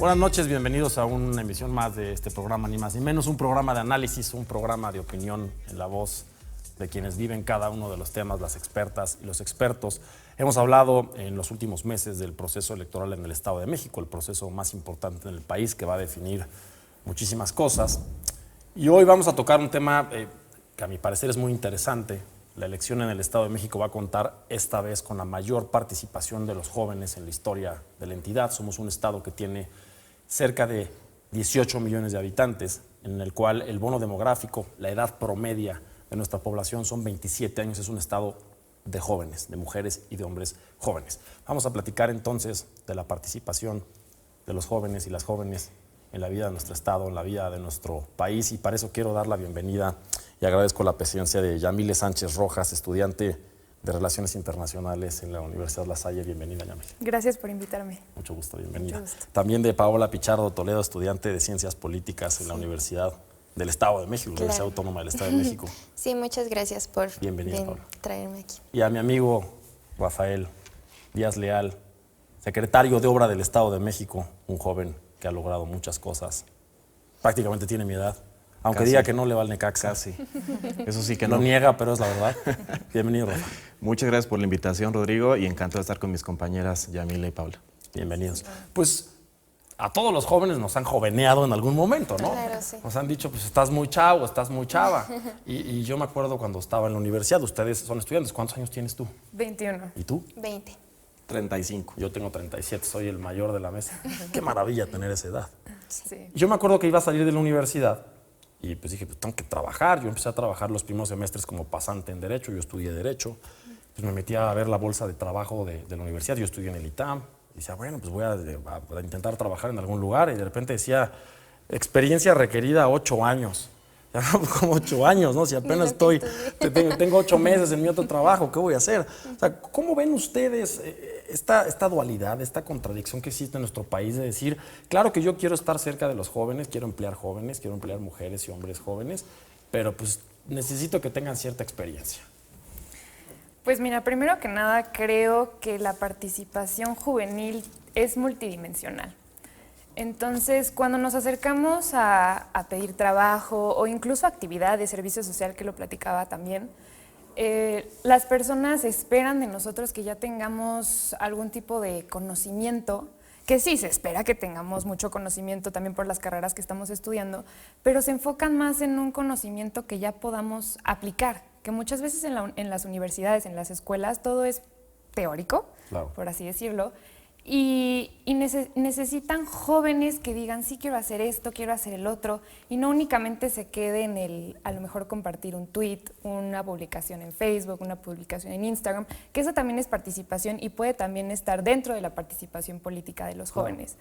Buenas noches, bienvenidos a una emisión más de este programa, ni más ni menos, un programa de análisis, un programa de opinión en la voz de quienes viven cada uno de los temas, las expertas y los expertos. Hemos hablado en los últimos meses del proceso electoral en el Estado de México, el proceso más importante en el país que va a definir muchísimas cosas. Y hoy vamos a tocar un tema que a mi parecer es muy interesante. La elección en el Estado de México va a contar esta vez con la mayor participación de los jóvenes en la historia de la entidad. Somos un estado que tiene cerca de 18 millones de habitantes, en el cual el bono demográfico, la edad promedia de nuestra población son 27 años. Es un estado de jóvenes, de mujeres y de hombres jóvenes. Vamos a platicar entonces de la participación de los jóvenes y las jóvenes en la vida de nuestro estado, en la vida de nuestro país, y para eso quiero dar la bienvenida y agradezco la presencia de Yamile Sánchez Rojas, estudiante de Relaciones Internacionales en la Universidad La Salle. Bienvenida, Yamile. Gracias por invitarme. Mucho gusto, bienvenida. Mucho gusto. También de Paola Pichardo Toledo, estudiante de Ciencias Políticas en la Universidad del Estado de México, Claro. Universidad Autónoma del Estado de México. Sí, muchas gracias por Paola. traerme aquí. Y a mi amigo Rafael Díaz Leal, secretario de Obra del Estado de México, un joven que ha logrado muchas cosas. Prácticamente tiene mi edad, aunque Casi. diga que no le va al Necaxa. Casi. Eso sí que Lo no. niega, pero es la verdad. Bienvenido, Rafa. Muchas gracias por la invitación, Rodrigo, y encantado de estar con mis compañeras Yamile y Paula. Bienvenidos. Pues a todos los jóvenes nos han joveneado en algún momento, ¿no? Claro, sí. Nos han dicho, pues estás muy chavo, estás muy chava. Y yo me acuerdo cuando estaba en la universidad, ustedes son estudiantes. ¿Cuántos años tienes tú? 21. ¿Y tú? 20. 35. Yo tengo 37, soy el mayor de la mesa. Qué maravilla tener esa edad. Sí. Yo me acuerdo que iba a salir de la universidad y pues dije, pues tengo que trabajar. Yo empecé a trabajar los primeros semestres como pasante en Derecho, yo estudié Derecho. Pues me metí a ver la bolsa de trabajo de la universidad, yo estudié en el ITAM. Y decía, bueno, pues voy a intentar trabajar en algún lugar. Y de repente decía, experiencia requerida 8 años. Ya no, pues, como 8 años, ¿no? Si apenas tengo 8 meses en mi otro trabajo, ¿qué voy a hacer? O sea, ¿cómo ven ustedes esta dualidad, esta contradicción que existe en nuestro país de decir, claro que yo quiero estar cerca de los jóvenes, quiero emplear mujeres y hombres jóvenes, pero pues necesito que tengan cierta experiencia? Pues mira, primero que nada creo que la participación juvenil es multidimensional. Entonces, cuando nos acercamos a pedir trabajo o incluso actividad de servicio social, que lo platicaba también, las personas esperan de nosotros que ya tengamos algún tipo de conocimiento, que sí se espera que tengamos mucho conocimiento también por las carreras que estamos estudiando, pero se enfocan más en un conocimiento que ya podamos aplicar, que muchas veces en las universidades, en las escuelas, todo es teórico, Claro. por así decirlo, y necesitan jóvenes que digan, sí, quiero hacer esto, quiero hacer el otro, y no únicamente se quede en a lo mejor compartir un tweet, una publicación en Facebook, una publicación en Instagram, que eso también es participación y puede también estar dentro de la participación política de los jóvenes.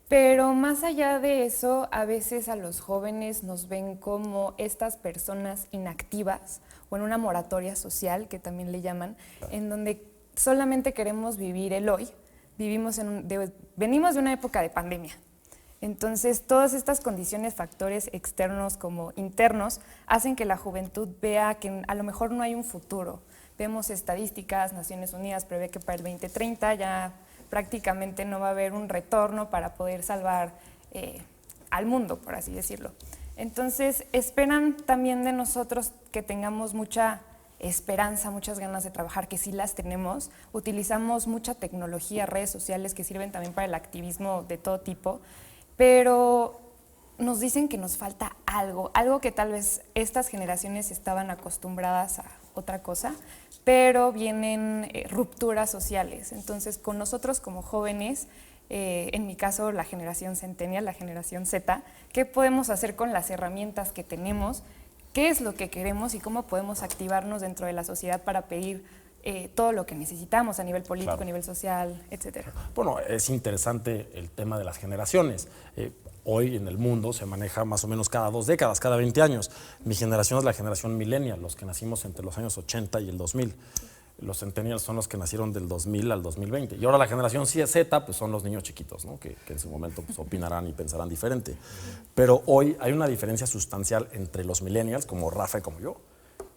Pero más allá de eso, a veces a los jóvenes nos ven como estas personas inactivas o en una moratoria social, que también le llaman, en donde solamente queremos vivir el hoy. Venimos de una época de pandemia. Entonces, todas estas condiciones, factores externos como internos, hacen que la juventud vea que a lo mejor no hay un futuro. Vemos estadísticas, Naciones Unidas prevé que para el 2030 ya prácticamente no va a haber un retorno para poder salvar al mundo, por así decirlo. Entonces, esperan también de nosotros que tengamos mucha esperanza, muchas ganas de trabajar, que sí las tenemos. Utilizamos mucha tecnología, redes sociales que sirven también para el activismo de todo tipo, pero nos dicen que nos falta algo que tal vez estas generaciones estaban acostumbradas a otra cosa, pero vienen rupturas sociales. Entonces, con nosotros como jóvenes, en mi caso la generación centennial, la generación Z, ¿qué podemos hacer con las herramientas que tenemos? ¿Qué es lo que queremos y cómo podemos activarnos dentro de la sociedad para pedir todo lo que necesitamos a nivel político, Claro. a nivel social, etcétera? Bueno, es interesante el tema de las generaciones. Hoy en el mundo se maneja más o menos cada 2 décadas, cada 20 años. Mi generación es la generación millennial, los que nacimos entre los años 80 y el 2000. Los centennials son los que nacieron del 2000 al 2020. Y ahora la generación Z pues son los niños chiquitos, ¿no? que en su momento pues, opinarán y pensarán diferente. Pero hoy hay una diferencia sustancial entre los millennials, como Rafa y como yo,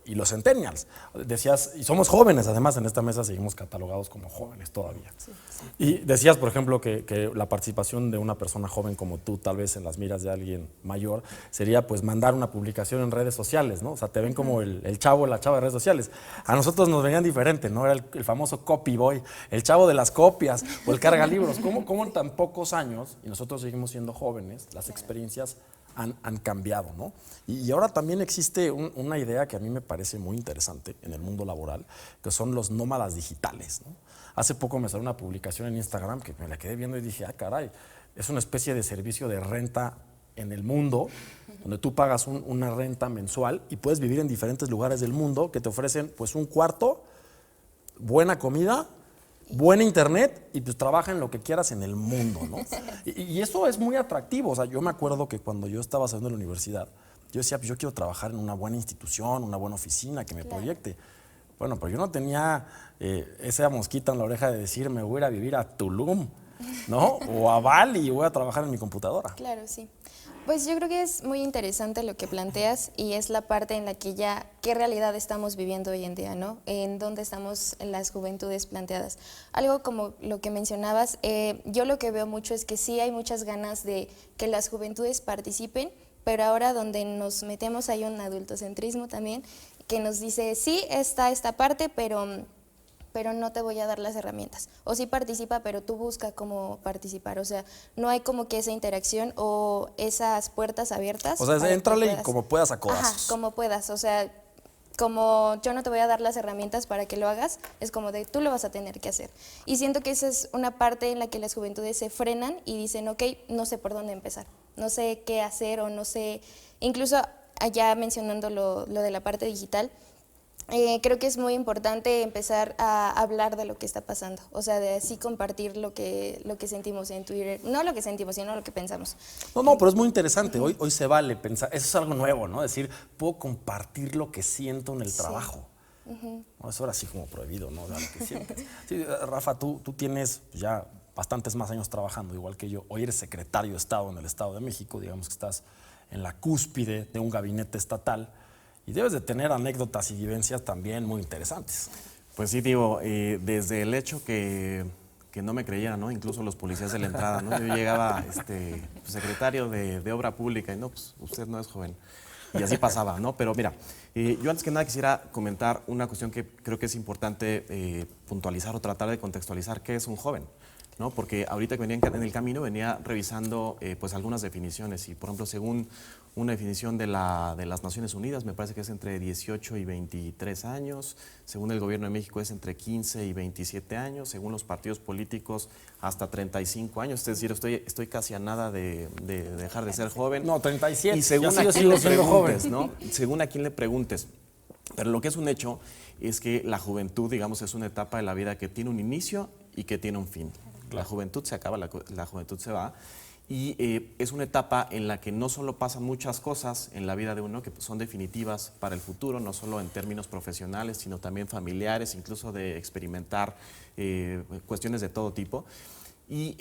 y los centennials. Decías, y somos jóvenes, además en esta mesa seguimos catalogados como jóvenes todavía. Sí, sí. Y decías, por ejemplo, que la participación de una persona joven como tú, tal vez en las miras de alguien mayor, sería pues mandar una publicación en redes sociales, ¿no? O sea, te ven como el chavo, la chava de redes sociales. A nosotros nos venían diferente, ¿no? Era el famoso copy boy, el chavo de las copias o el carga libros. ¿Cómo en tan pocos años, y nosotros seguimos siendo jóvenes, las experiencias han cambiado, ¿no? Y ahora también existe una idea que a mí me parece muy interesante en el mundo laboral, que son los nómadas digitales, ¿no? Hace poco me salió una publicación en Instagram que me la quedé viendo y dije, ah, caray, es una especie de servicio de renta en el mundo, donde tú pagas una renta mensual y puedes vivir en diferentes lugares del mundo que te ofrecen pues un cuarto, buena comida, buena internet y pues trabaja en lo que quieras en el mundo, ¿no? Y eso es muy atractivo. O sea, yo me acuerdo que cuando yo estaba saliendo de la universidad, yo decía, pues yo quiero trabajar en una buena institución, una buena oficina que me proyecte. Bueno, pero yo no tenía esa mosquita en la oreja de decir, me voy a ir a vivir a Tulum, ¿no? O a Bali y voy a trabajar en mi computadora. Claro, sí. Pues yo creo que es muy interesante lo que planteas y es la parte en la que ya, qué realidad estamos viviendo hoy en día, ¿no? En dónde estamos en las juventudes planteadas. Algo como lo que mencionabas, yo lo que veo mucho es que sí hay muchas ganas de que las juventudes participen, pero ahora donde nos metemos hay un adultocentrismo también que nos dice, sí, está esta parte, pero no te voy a dar las herramientas. O sí participa, pero tú busca cómo participar. O sea, no hay como que esa interacción o esas puertas abiertas. O sea, éntrale y como puedas a codazos. Ajá, como puedas. O sea, como yo no te voy a dar las herramientas para que lo hagas, es como de tú lo vas a tener que hacer. Y siento que esa es una parte en la que las juventudes se frenan y dicen, ok, no sé por dónde empezar. No sé qué hacer o no sé, incluso allá mencionando lo de la parte digital, creo que es muy importante empezar a hablar de lo que está pasando, o sea, de así compartir lo que sentimos en Twitter, no lo que sentimos, sino lo que pensamos. No, pero es muy interesante, hoy se vale pensar, eso es algo nuevo, ¿no? Decir, puedo compartir lo que siento en el trabajo. No, eso era así como prohibido, ¿no? De lo que sientes. Sí, Rafa, tú tienes ya bastantes más años trabajando, igual que yo. Hoy eres secretario de Estado en el Estado de México, digamos que estás en la cúspide de un gabinete estatal. Y debes de tener anécdotas y vivencias también muy interesantes. Pues sí, digo, desde el hecho que no me creyeran, ¿no? Incluso los policías de la entrada, ¿no? Yo llegaba, secretario de Obra Pública, y no, pues usted no es joven. Y así pasaba, ¿no? Pero mira, yo antes que nada quisiera comentar una cuestión que creo que es importante puntualizar o tratar de contextualizar qué es un joven, ¿no? Porque ahorita que venía en el camino venía revisando pues algunas definiciones y, por ejemplo, según una definición de las Naciones Unidas, me parece que es entre 18 y 23 años, según el Gobierno de México es entre 15 y 27 años, según los partidos políticos hasta 35 años, es decir, estoy casi a nada de dejar de ser joven. No, 37, y según a quién le preguntes, ¿no? Según a quién le preguntes. Pero lo que es un hecho es que la juventud, digamos, es una etapa de la vida que tiene un inicio y que tiene un fin. La juventud se acaba, la juventud se va. Y es una etapa en la que no solo pasan muchas cosas en la vida de uno que son definitivas para el futuro, no solo en términos profesionales, sino también familiares, incluso de experimentar cuestiones de todo tipo. Y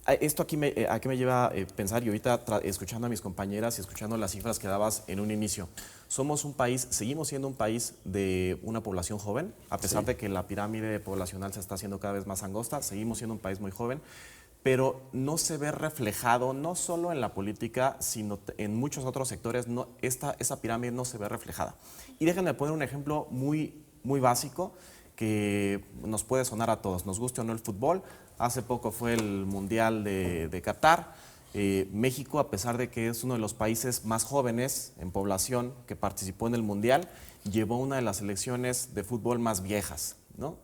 esto aquí me lleva a pensar, y ahorita escuchando a mis compañeras y escuchando las cifras que dabas en un inicio, somos un país, seguimos siendo un país de una población joven, a pesar de que la pirámide poblacional se está haciendo cada vez más angosta, seguimos siendo un país muy joven, pero no se ve reflejado, no solo en la política, sino en muchos otros sectores, esa pirámide no se ve reflejada. Y déjenme poner un ejemplo muy, muy básico que nos puede sonar a todos, nos guste o no el fútbol. Hace poco fue el Mundial de Qatar. México, a pesar de que es uno de los países más jóvenes en población que participó en el Mundial, llevó una de las selecciones de fútbol más viejas, ¿no?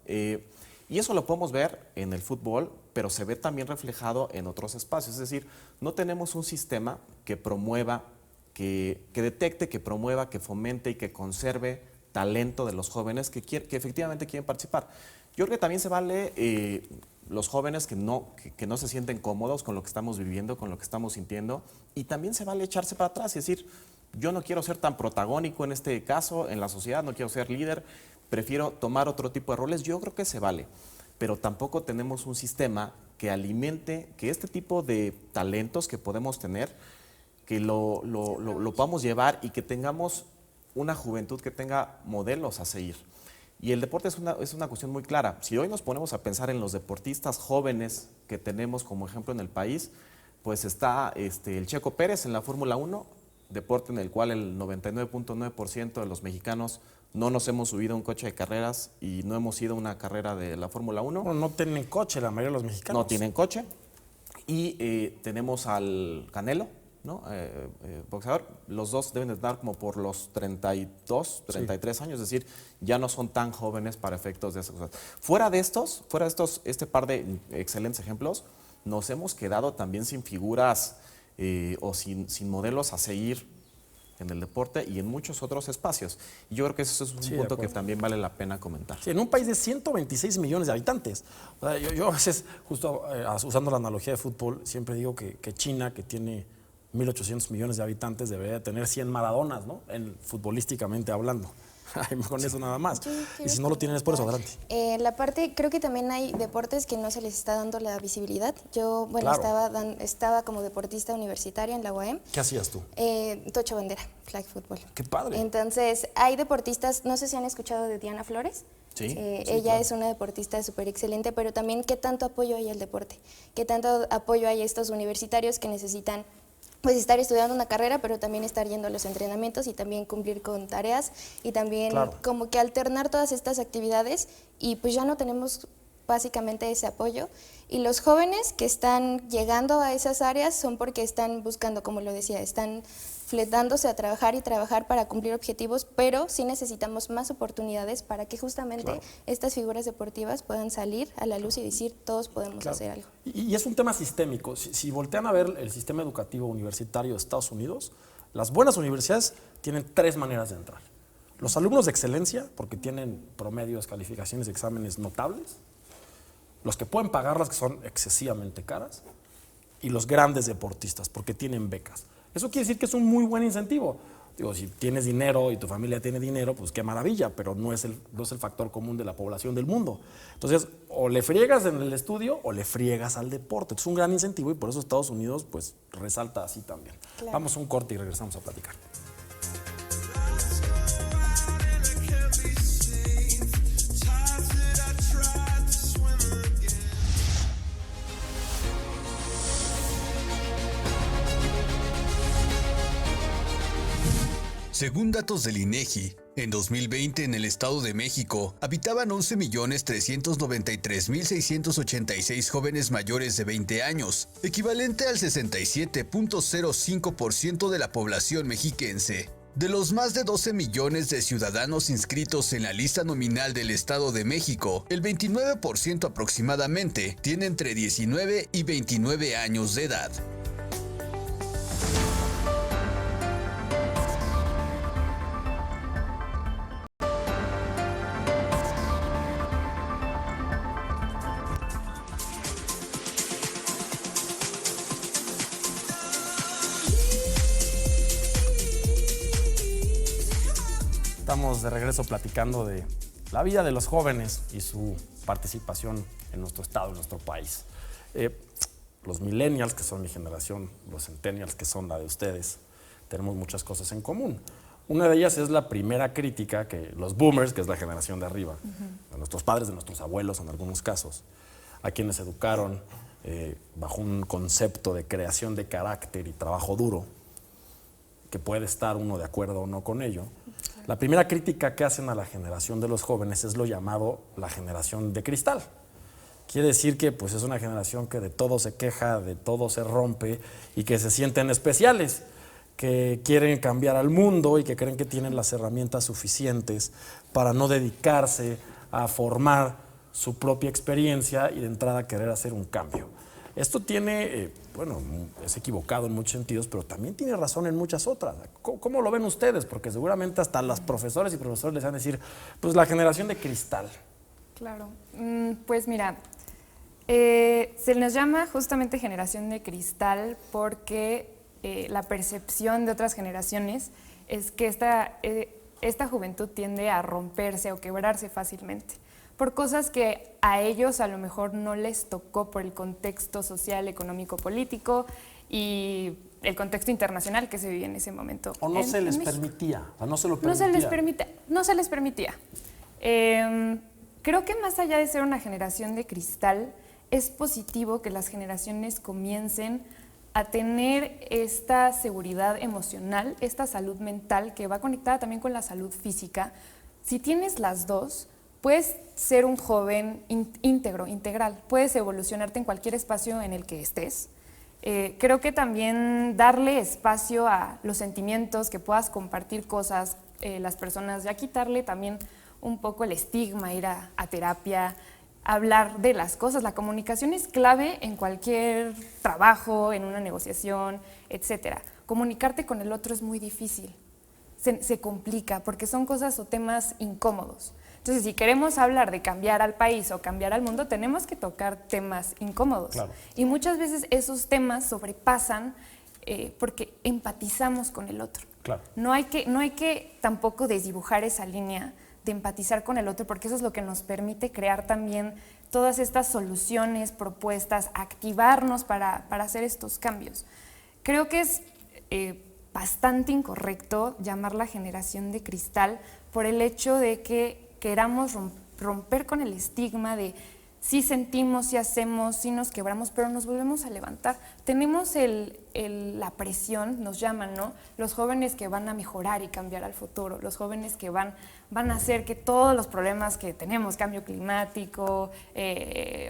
Y eso lo podemos ver en el fútbol, pero se ve también reflejado en otros espacios. Es decir, no tenemos un sistema que promueva, que detecte, que promueva, que fomente y que conserve talento de los jóvenes que efectivamente quieren participar. Yo creo que también se vale los jóvenes que no se sienten cómodos con lo que estamos viviendo, con lo que estamos sintiendo, y también se vale echarse para atrás y decir, yo no quiero ser tan protagónico en este caso, en la sociedad, no quiero ser líder, prefiero tomar otro tipo de roles. Yo creo que se vale, pero tampoco tenemos un sistema que alimente, que este tipo de talentos que podemos tener, que lo podamos llevar y que tengamos una juventud que tenga modelos a seguir. Y el deporte es una cuestión muy clara. Si hoy nos ponemos a pensar en los deportistas jóvenes que tenemos como ejemplo en el país, pues está el Checo Pérez en la Fórmula 1, deporte en el cual el 99.9% de los mexicanos no nos hemos subido a un coche de carreras y no hemos ido a una carrera de la Fórmula 1. Bueno, no tienen coche la mayoría de los mexicanos. No tienen coche. Y tenemos al Canelo, ¿no? Boxeador. Los dos deben de estar como por los 32, 33 años, es decir, ya no son tan jóvenes para efectos de esas cosas. Fuera de estos, este par de excelentes ejemplos, nos hemos quedado también sin figuras o sin modelos a seguir en el deporte y en muchos otros espacios. Y yo creo que eso es un punto que también vale la pena comentar. Sí, en un país de 126 millones de habitantes. O sea, yo a veces, justo usando la analogía de fútbol, siempre digo que China, que tiene 1.800 millones de habitantes, debería tener 100 Maradonas, ¿no? Futbolísticamente hablando. Con eso nada más. Y si no lo tienen es por eso, adelante. La parte, creo que también hay deportes que no se les está dando la visibilidad. Yo, bueno, Claro. estaba como deportista universitaria en la UAM. ¿Qué hacías tú? Tocho bandera, flag football. ¡Qué padre! Entonces, hay deportistas, no sé si han escuchado de Diana Flores. Sí, Ella claro. es una deportista súper excelente, pero también qué tanto apoyo hay al deporte, qué tanto apoyo hay a estos universitarios que necesitan pues estar estudiando una carrera, pero también estar yendo a los entrenamientos y también cumplir con tareas y también como que alternar todas estas actividades y pues ya no tenemos básicamente ese apoyo. Y los jóvenes que están llegando a esas áreas son porque están buscando, como lo decía, están fletándose a trabajar y trabajar para cumplir objetivos, pero sí necesitamos más oportunidades para que justamente estas figuras deportivas puedan salir a la luz y decir, todos podemos hacer algo. Y es un tema sistémico. Si voltean a ver el sistema educativo universitario de Estados Unidos, las buenas universidades tienen 3 maneras de entrar. Los alumnos de excelencia, porque tienen promedios, calificaciones, exámenes notables, los que pueden pagarlas, que son excesivamente caras, y los grandes deportistas, porque tienen becas. Eso quiere decir que es un muy buen incentivo. Digo, si tienes dinero y tu familia tiene dinero, pues qué maravilla, pero no es el factor común de la población del mundo. Entonces, o le friegas en el estudio o le friegas al deporte. Es un gran incentivo y por eso Estados Unidos pues resalta así también. Claro. Vamos a un corte y regresamos a platicar. Según datos del INEGI, en 2020 en el Estado de México habitaban 11.393.686 jóvenes mayores de 20 años, equivalente al 67.05% de la población mexiquense. De los más de 12 millones de ciudadanos inscritos en la lista nominal del Estado de México, el 29% aproximadamente tiene entre 19 y 29 años de edad. Estamos de regreso platicando de la vida de los jóvenes y su participación en nuestro estado, en nuestro país. Los millennials, que son mi generación, los centennials, que son la de ustedes, tenemos muchas cosas en común. Una de ellas es la primera crítica que los boomers, que es la generación de arriba, de nuestros padres, de nuestros abuelos en algunos casos, a quienes educaron bajo un concepto de creación de carácter y trabajo duro, que puede estar uno de acuerdo o no con ello. La primera crítica que hacen a la generación de los jóvenes es lo llamado la generación de cristal. Quiere decir que pues, es una generación que de todo se queja, de todo se rompe y que se sienten especiales, que quieren cambiar al mundo y que creen que tienen las herramientas suficientes para no dedicarse a formar su propia experiencia y de entrada querer hacer un cambio. Esto tiene, bueno, es equivocado en muchos sentidos, pero también tiene razón en muchas otras. ¿Cómo lo ven ustedes? Porque seguramente hasta las profesores y profesores les van a decir, pues la generación de cristal. Claro, pues mira, se nos llama justamente generación de cristal porque la percepción de otras generaciones es que esta juventud tiende a romperse o quebrarse fácilmente por cosas que a ellos a lo mejor no les tocó por el contexto social, económico, político y el contexto internacional que se vivía en ese momento. O no se les en México. permitía, o no se lo permitía. No se les permitía. Creo que más allá de ser una generación de cristal, es positivo que las generaciones comiencen a tener esta seguridad emocional, esta salud mental que va conectada también con la salud física. Si tienes las dos, puedes ser un joven íntegro, integral, puedes evolucionarte en cualquier espacio en el que estés. Creo que también darle espacio a los sentimientos, que puedas compartir cosas, las personas, ya quitarle también un poco el estigma, ir a terapia, hablar de las cosas. La comunicación es clave en cualquier trabajo, en una negociación, etc. Comunicarte con el otro es muy difícil, se complica porque son cosas o temas incómodos. Entonces, si queremos hablar de cambiar al país o cambiar al mundo, tenemos que tocar temas incómodos. Claro. Y muchas veces esos temas sobrepasan porque empatizamos con el otro. Claro. No hay que tampoco desdibujar esa línea de empatizar con el otro, porque eso es lo que nos permite crear también todas estas soluciones, propuestas, activarnos para hacer estos cambios. Creo que es bastante incorrecto llamarla generación de cristal por el hecho de que queramos romper con el estigma de sí sentimos, sí hacemos, sí nos quebramos, pero nos volvemos a levantar. Tenemos la presión, nos llaman, ¿no? Los jóvenes que van a mejorar y cambiar al futuro, los jóvenes que van a hacer que todos los problemas que tenemos, cambio climático,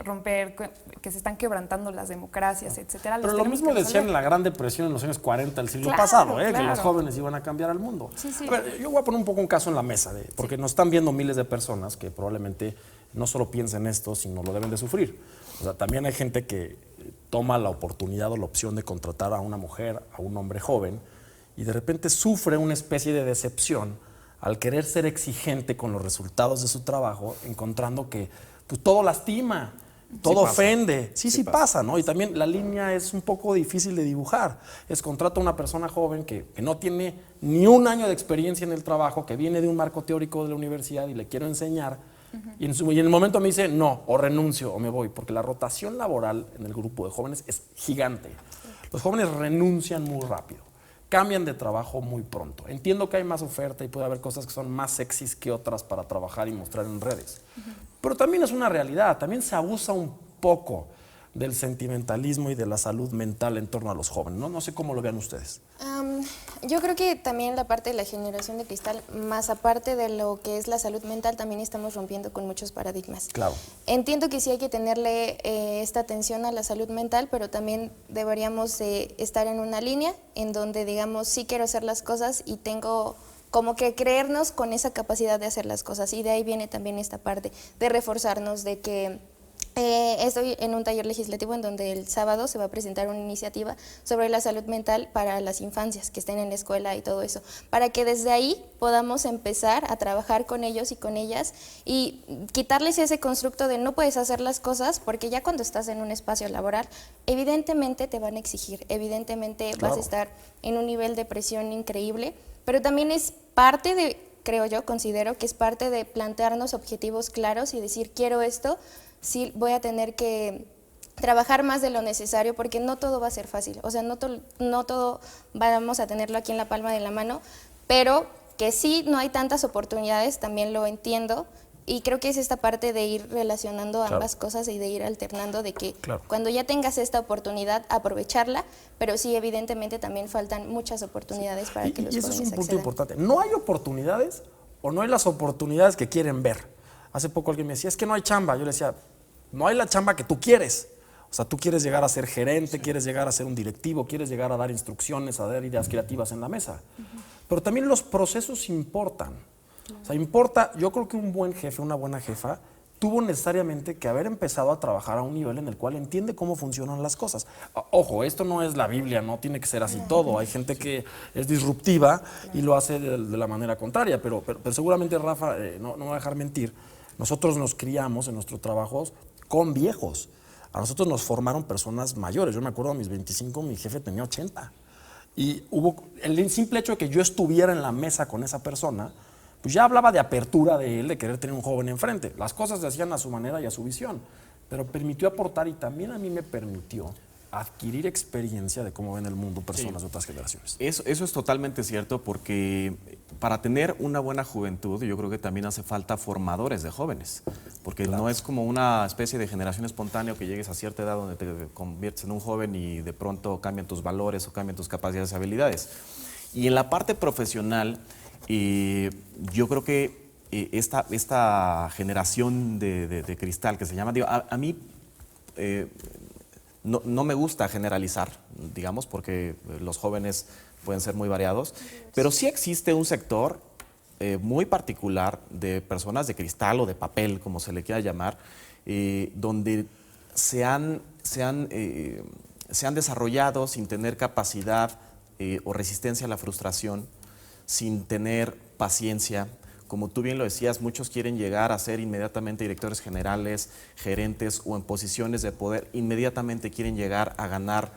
romper, que se están quebrantando las democracias, etcétera. Pero lo mismo decían en la Gran Depresión en los años 40 del siglo pasado, que los jóvenes iban a cambiar al mundo. Sí, sí. A ver, yo voy a poner un poco un caso en la mesa, porque nos están viendo miles de personas que probablemente no solo piensen esto, sino lo deben de sufrir. O sea, también hay gente que toma la oportunidad o la opción de contratar a una mujer, a un hombre joven, y de repente sufre una especie de decepción al querer ser exigente con los resultados de su trabajo, encontrando que pues, todo lastima, todo ofende. Sí pasa, ¿no? Y también la línea es un poco difícil de dibujar. Es contrato a una persona joven que no tiene ni un año de experiencia en el trabajo, que viene de un marco teórico de la universidad y le quiero enseñar. Y en el momento me dice no, o renuncio, o me voy, porque la rotación laboral en el grupo de jóvenes es gigante. Los jóvenes renuncian muy rápido, cambian de trabajo muy pronto. Entiendo que hay más oferta y puede haber cosas que son más sexys que otras para trabajar y mostrar en redes. Pero también es una realidad, también se abusa un poco del sentimentalismo y de la salud mental en torno a los jóvenes, ¿no? No sé cómo lo vean ustedes. Yo creo que también la parte de la generación de cristal, más aparte de lo que es la salud mental, también estamos rompiendo con muchos paradigmas. Claro. Entiendo que sí hay que tenerle esta atención a la salud mental, pero también deberíamos estar en una línea en donde digamos, sí quiero hacer las cosas y tengo como que creernos con esa capacidad de hacer las cosas. Y de ahí viene también esta parte de reforzarnos, de que estoy en un taller legislativo en donde el sábado se va a presentar una iniciativa sobre la salud mental para las infancias que estén en la escuela y todo eso, para que desde ahí podamos empezar a trabajar con ellos y con ellas y quitarles ese constructo de no puedes hacer las cosas, porque ya cuando estás en un espacio laboral, evidentemente te van a exigir, evidentemente vas a estar en un nivel de presión increíble, pero también es parte de, creo yo, considero que es parte de plantearnos objetivos claros y decir quiero esto. Sí, voy a tener que trabajar más de lo necesario porque no todo va a ser fácil, o sea, no todo vamos a tenerlo aquí en la palma de la mano, pero que sí no hay tantas oportunidades, también lo entiendo y creo que es esta parte de ir relacionando ambas cosas y de ir alternando, de que cuando ya tengas esta oportunidad, aprovecharla, pero sí, evidentemente también faltan muchas oportunidades para que los jóvenes accedan. Y eso es un punto importante, no hay oportunidades o no hay las oportunidades que quieren ver. Hace poco alguien me decía, es que no hay chamba. Yo le decía, no hay la chamba que tú quieres. O sea, tú quieres llegar a ser gerente, quieres llegar a ser un directivo, quieres llegar a dar instrucciones, a dar ideas creativas en la mesa. Pero también los procesos importan. O sea, importa, yo creo que un buen jefe, una buena jefa, tuvo necesariamente que haber empezado a trabajar a un nivel en el cual entiende cómo funcionan las cosas. Ojo, esto no es la Biblia, no tiene que ser así todo. Hay gente que es disruptiva y lo hace de la manera contraria, pero seguramente Rafa no me va a dejar mentir. Nosotros nos criamos en nuestros trabajos con viejos. A nosotros nos formaron personas mayores. Yo me acuerdo a mis 25, mi jefe tenía 80. Y hubo el simple hecho de que yo estuviera en la mesa con esa persona, pues ya hablaba de apertura de él, de querer tener un joven enfrente. Las cosas se hacían a su manera y a su visión, pero permitió aportar y también a mí me permitió adquirir experiencia de cómo ven el mundo personas de otras generaciones. Eso es totalmente cierto, porque para tener una buena juventud yo creo que también hace falta formadores de jóvenes, porque no es como una especie de generación espontánea que llegues a cierta edad donde te conviertes en un joven y de pronto cambian tus valores o cambian tus capacidades y habilidades. Y en la parte profesional, yo creo que esta generación de cristal que se llama, digo, a mí no me gusta generalizar, digamos, porque los jóvenes pueden ser muy variados, pero sí existe un sector muy particular de personas de cristal o de papel, como se le quiera llamar, donde se han desarrollado sin tener capacidad o resistencia a la frustración, sin tener paciencia. Como tú bien lo decías, muchos quieren llegar a ser inmediatamente directores generales, gerentes o en posiciones de poder. Inmediatamente quieren llegar a ganar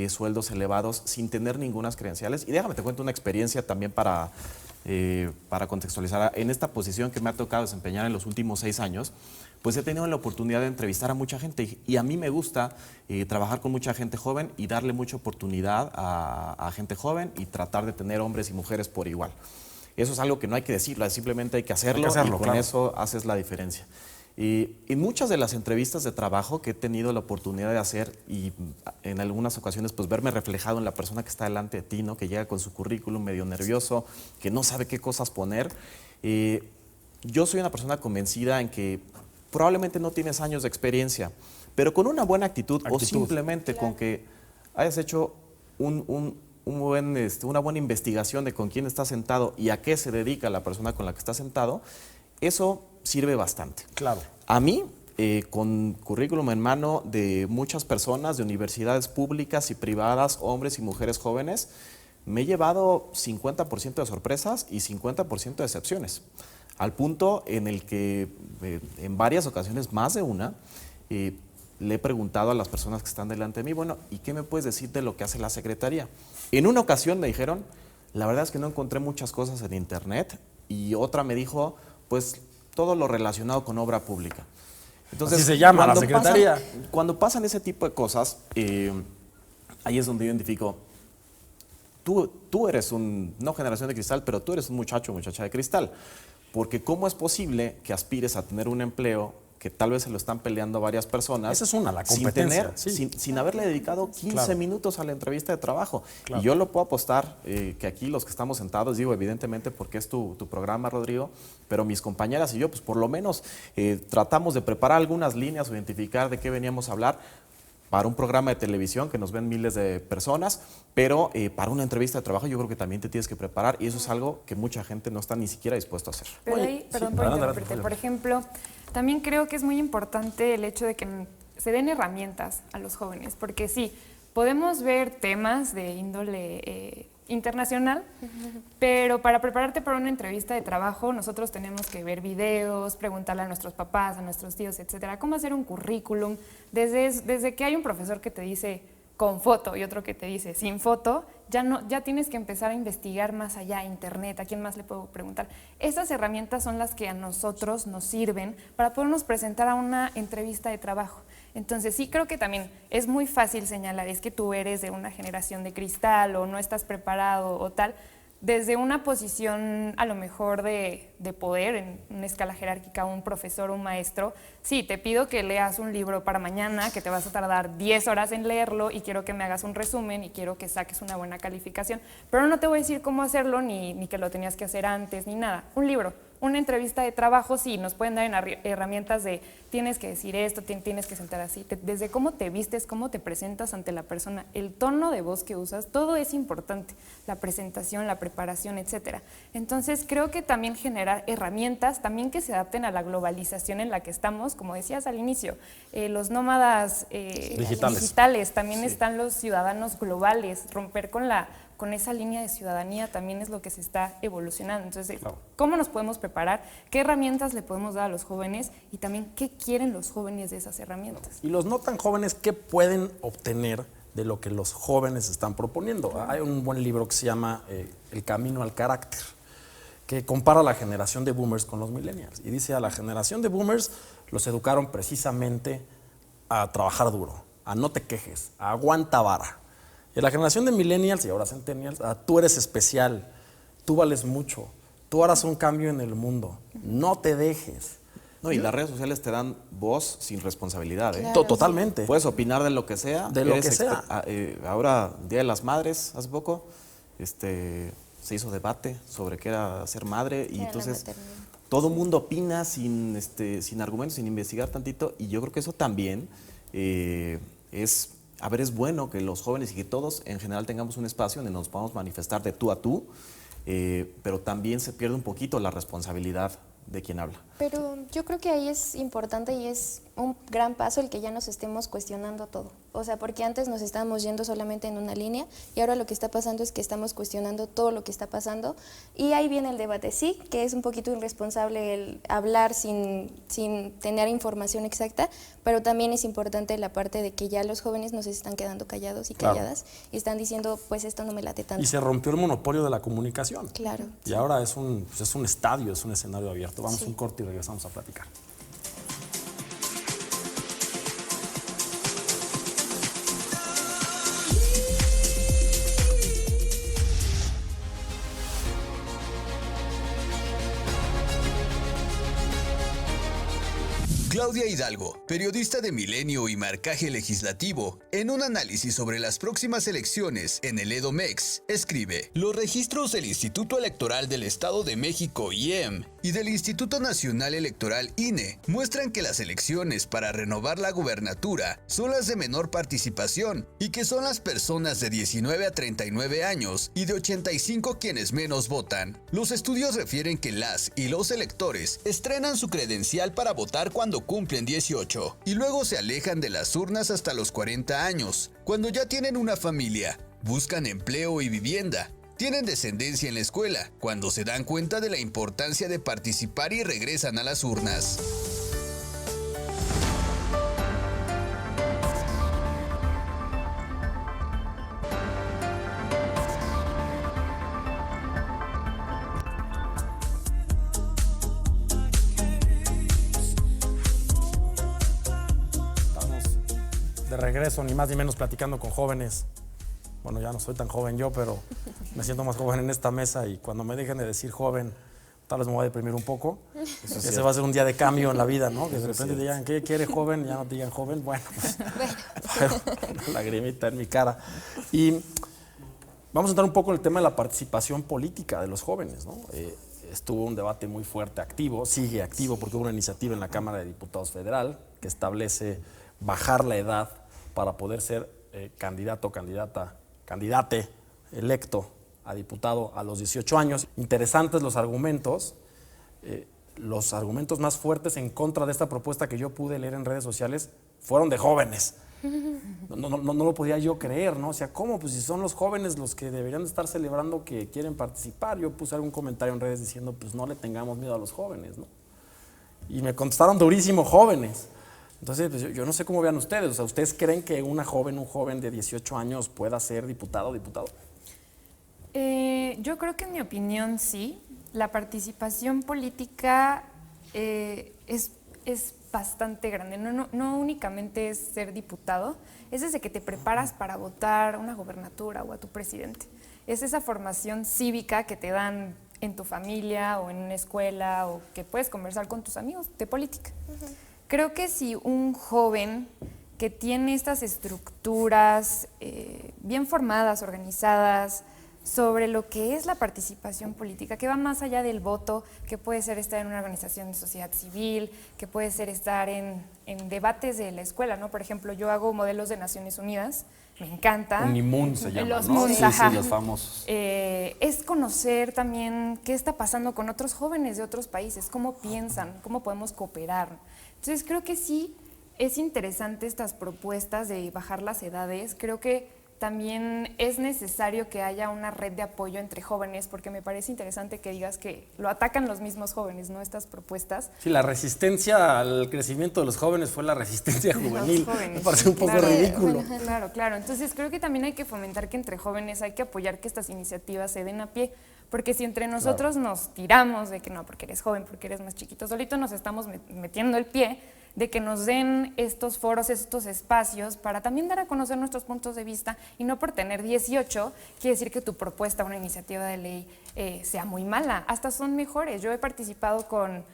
sueldos elevados sin tener ninguna credenciales. Y déjame te cuento una experiencia también para contextualizar. En esta posición que me ha tocado desempeñar en los últimos 6 años, pues he tenido la oportunidad de entrevistar a mucha gente. Y a mí me gusta trabajar con mucha gente joven y darle mucha oportunidad a gente joven y tratar de tener hombres y mujeres por igual. Eso es algo que no hay que decirlo, simplemente hay que hacerlo, y con eso haces la diferencia. Y en muchas de las entrevistas de trabajo que he tenido la oportunidad de hacer y en algunas ocasiones pues verme reflejado en la persona que está delante de ti, ¿no? Que llega con su currículum medio nervioso, que no sabe qué cosas poner. Yo soy una persona convencida en que probablemente no tienes años de experiencia, pero con una buena actitud. O simplemente con que hayas hecho una buena investigación de con quién está sentado y a qué se dedica la persona con la que está sentado, eso sirve bastante. Claro. A mí, con currículum en mano de muchas personas de universidades públicas y privadas, hombres y mujeres jóvenes, me he llevado 50% de sorpresas y 50% de decepciones, al punto en el que en varias ocasiones, más de una, le he preguntado a las personas que están delante de mí, bueno, ¿y qué me puedes decir de lo que hace la Secretaría? En una ocasión me dijeron, la verdad es que no encontré muchas cosas en internet, y otra me dijo, pues todo lo relacionado con obra pública. Entonces, así se llama la Secretaría. Cuando pasan ese tipo de cosas, ahí es donde yo identifico, tú eres no generación de cristal, pero tú eres un muchacho o muchacha de cristal. Porque ¿cómo es posible que aspires a tener un empleo que tal vez se lo están peleando varias personas? Esa es la competencia. Sin haberle dedicado 15 minutos a la entrevista de trabajo. Claro. Y yo lo puedo apostar que aquí los que estamos sentados, digo evidentemente porque es tu programa, Rodrigo, pero mis compañeras y yo, pues por lo menos tratamos de preparar algunas líneas o identificar de qué veníamos a hablar para un programa de televisión que nos ven miles de personas, pero para una entrevista de trabajo yo creo que también te tienes que preparar, y eso es algo que mucha gente no está ni siquiera dispuesto a hacer. Pero ahí, perdón por interrumpirte, por ejemplo, también creo que es muy importante el hecho de que se den herramientas a los jóvenes, porque sí, podemos ver temas de índole internacional, pero para prepararte para una entrevista de trabajo nosotros tenemos que ver videos, preguntarle a nuestros papás, a nuestros tíos, etcétera, cómo hacer un currículum, desde que hay un profesor que te dice con foto y otro que te dice sin foto, ya tienes que empezar a investigar más allá, internet, a quién más le puedo preguntar. Esas herramientas son las que a nosotros nos sirven para podernos presentar a una entrevista de trabajo. Entonces sí creo que también es muy fácil señalar, es que tú eres de una generación de cristal o no estás preparado o tal, desde una posición a lo mejor de poder, en una escala jerárquica, un profesor o un maestro, sí, te pido que leas un libro para mañana, que te vas a tardar 10 horas en leerlo y quiero que me hagas un resumen y quiero que saques una buena calificación, pero no te voy a decir cómo hacerlo ni que lo tenías que hacer antes, ni nada. Un libro, una entrevista de trabajo, sí, nos pueden dar herramientas de tienes que decir esto, tienes que sentar así, desde cómo te vistes, cómo te presentas ante la persona, el tono de voz que usas, todo es importante, la presentación, la preparación, etcétera. Entonces creo que también generar herramientas también que se adapten a la globalización en la que estamos, como decías al inicio, los nómadas digitales también están los ciudadanos globales, romper con esa línea de ciudadanía también es lo que se está evolucionando. Entonces, ¿cómo nos podemos preparar? ¿Qué herramientas le podemos dar a los jóvenes? Y también, ¿qué quieren los jóvenes de esas herramientas? Y los no tan jóvenes, ¿qué pueden obtener de lo que los jóvenes están proponiendo? Hay un buen libro que se llama El camino al carácter, que compara a la generación de boomers con los millennials. Y dice, a la generación de boomers los educaron precisamente a trabajar duro, a no te quejes, a aguanta vara. Y la generación de millennials y ahora centennials, tú eres especial, tú vales mucho, tú harás un cambio en el mundo, no te dejes. No, y las redes sociales te dan voz sin responsabilidad, ¿eh? Claro, Totalmente. Puedes opinar de lo que sea. De lo que sea. Ahora, Día de las Madres, hace poco, se hizo debate sobre qué era ser madre y la entonces maternidad. todo mundo opina sin argumentos, sin investigar tantito, y yo creo que eso también es bueno que los jóvenes y que todos en general tengamos un espacio donde nos podamos manifestar de tú a tú, pero también se pierde un poquito la responsabilidad de quien habla. Pero yo creo que ahí es importante y es un gran paso el que ya nos estemos cuestionando todo. O sea, porque antes nos estábamos yendo solamente en una línea y ahora lo que está pasando es que estamos cuestionando todo lo que está pasando y ahí viene el debate. Sí, que es un poquito irresponsable el hablar sin tener información exacta, pero también es importante la parte de que ya los jóvenes nos están quedando callados y calladas y están diciendo, pues esto no me late tanto. Y se rompió el monopolio de la comunicación. Claro. Y ahora es un estadio, es un escenario abierto. Vamos Sí. a un corte y regresamos a platicar. Claudia Hidalgo, periodista de Milenio y Marcaje Legislativo, en un análisis sobre las próximas elecciones en el EDOMEX, escribe: los registros del Instituto Electoral del Estado de México, IEM, y del Instituto Nacional Electoral, INE, muestran que las elecciones para renovar la gubernatura son las de menor participación y que son las personas de 19 a 39 años y de 85 quienes menos votan. Los estudios refieren que las y los electores estrenan su credencial para votar cuando cumplen 18 y luego se alejan de las urnas hasta los 40 años, cuando ya tienen una familia, buscan empleo y vivienda, tienen descendencia en la escuela, cuando se dan cuenta de la importancia de participar y regresan a las urnas. De regreso, ni más ni menos platicando con jóvenes. Bueno, ya no soy tan joven yo, pero me siento más joven en esta mesa y cuando me dejen de decir joven, tal vez me voy a deprimir un poco. Ese va a ser un día de cambio en la vida, ¿no? Que de repente te digan, ¿qué quiere joven? Ya no te digan joven. Bueno, pues, una lagrimita en mi cara. Y vamos a entrar un poco en el tema de la participación política de los jóvenes, ¿no? Estuvo un debate muy fuerte, activo, sigue activo porque hubo una iniciativa en la Cámara de Diputados Federal que establece bajar la edad para poder ser candidato, candidate electo a diputado a los 18 años. Interesantes los argumentos más fuertes en contra de esta propuesta que yo pude leer en redes sociales fueron de jóvenes. No lo podía yo creer, ¿no? O sea, ¿cómo? Pues si son los jóvenes los que deberían de estar celebrando que quieren participar. Yo puse algún comentario en redes diciendo, pues no le tengamos miedo a los jóvenes, ¿no? Y me contestaron durísimo jóvenes. Entonces, pues yo no sé cómo vean ustedes. O sea, ¿ustedes creen que un joven de 18 años pueda ser diputado o diputada? Yo creo que en mi opinión sí. La participación política es bastante grande. No únicamente es ser diputado, es desde que te preparas para votar una gobernatura o a tu presidente. Es esa formación cívica que te dan en tu familia o en una escuela o que puedes conversar con tus amigos de política. Uh-huh. Creo que si un joven que tiene estas estructuras bien formadas, organizadas, sobre lo que es la participación política, que va más allá del voto, que puede ser estar en una organización de sociedad civil, que puede ser estar en debates de la escuela, ¿no? Por ejemplo, yo hago modelos de Naciones Unidas, me encanta. Unimun se llama, los ¿no? Muns, sí, los famosos. Es conocer también qué está pasando con otros jóvenes de otros países, cómo piensan, cómo podemos cooperar. Entonces creo que sí es interesante estas propuestas de bajar las edades. Creo que también es necesario que haya una red de apoyo entre jóvenes, porque me parece interesante que digas que lo atacan los mismos jóvenes, ¿no? Estas propuestas. Sí, la resistencia al crecimiento de los jóvenes fue la resistencia juvenil. Me parece un poco ridículo. Claro. Entonces creo que también hay que fomentar que entre jóvenes hay que apoyar que estas iniciativas se den a pie, porque si entre nosotros nos tiramos de que no, porque eres joven, porque eres más chiquito, solito nos estamos metiendo el pie, de que nos den estos foros, estos espacios para también dar a conocer nuestros puntos de vista, y no por tener 18 quiere decir que tu propuesta, una iniciativa de ley, sea muy mala. Hasta son mejores. Yo he participado con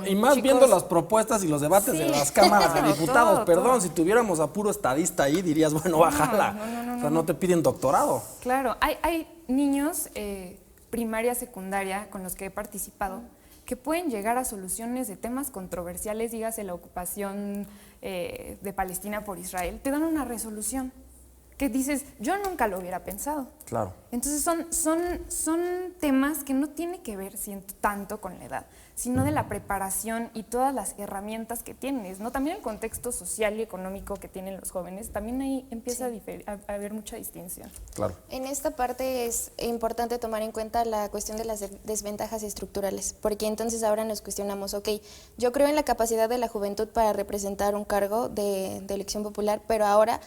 y más chicos, viendo las propuestas y los debates de las cámaras de diputados. todo, Perdón, todo. si tuviéramos a puro estadista ahí, dirías, bueno, bájala. O sea, no te piden doctorado. Claro, hay niños, primaria, secundaria, con los que he participado, que pueden llegar a soluciones de temas controversiales, dígase la ocupación de Palestina por Israel, te dan una resolución que dices, yo nunca lo hubiera pensado. Claro. Entonces son temas que no tienen que ver tanto con la edad, sino de la preparación y todas las herramientas que tienes, ¿no? También el contexto social y económico que tienen los jóvenes, también ahí empieza a haber mucha distinción. Claro. En esta parte es importante tomar en cuenta la cuestión de las desventajas estructurales, porque entonces ahora nos cuestionamos, ok, yo creo en la capacidad de la juventud para representar un cargo de elección popular, pero ahora,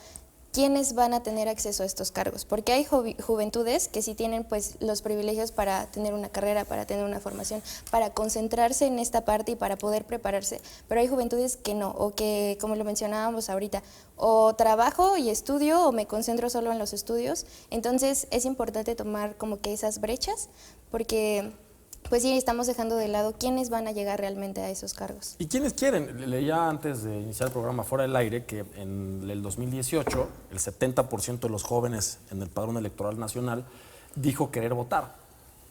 ¿quiénes van a tener acceso a estos cargos? Porque hay juventudes que sí tienen pues los privilegios para tener una carrera, para tener una formación, para concentrarse en esta parte y para poder prepararse, pero hay juventudes que no, o que, como lo mencionábamos ahorita, o trabajo y estudio o me concentro solo en los estudios. Entonces es importante tomar como que esas brechas, porque pues sí, estamos dejando de lado quiénes van a llegar realmente a esos cargos. ¿Y quiénes quieren? Leía antes de iniciar el programa Fuera del Aire que en el 2018 el 70% de los jóvenes en el padrón electoral nacional dijo querer votar,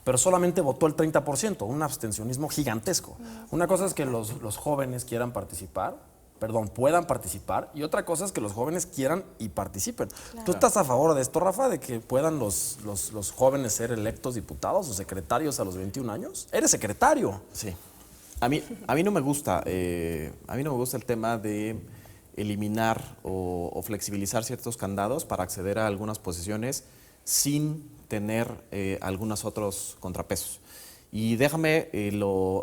pero solamente votó el 30%, un abstencionismo gigantesco. Una cosa es que los jóvenes quieran puedan participar, y otra cosa es que los jóvenes quieran y participen. Claro. ¿Tú estás a favor de esto, Rafa, de que puedan los jóvenes ser electos diputados o secretarios a los 21 años? ¿Eres secretario? Sí. A mí no me gusta, el tema de eliminar o flexibilizar ciertos candados para acceder a algunas posiciones sin tener algunos otros contrapesos. Y déjame,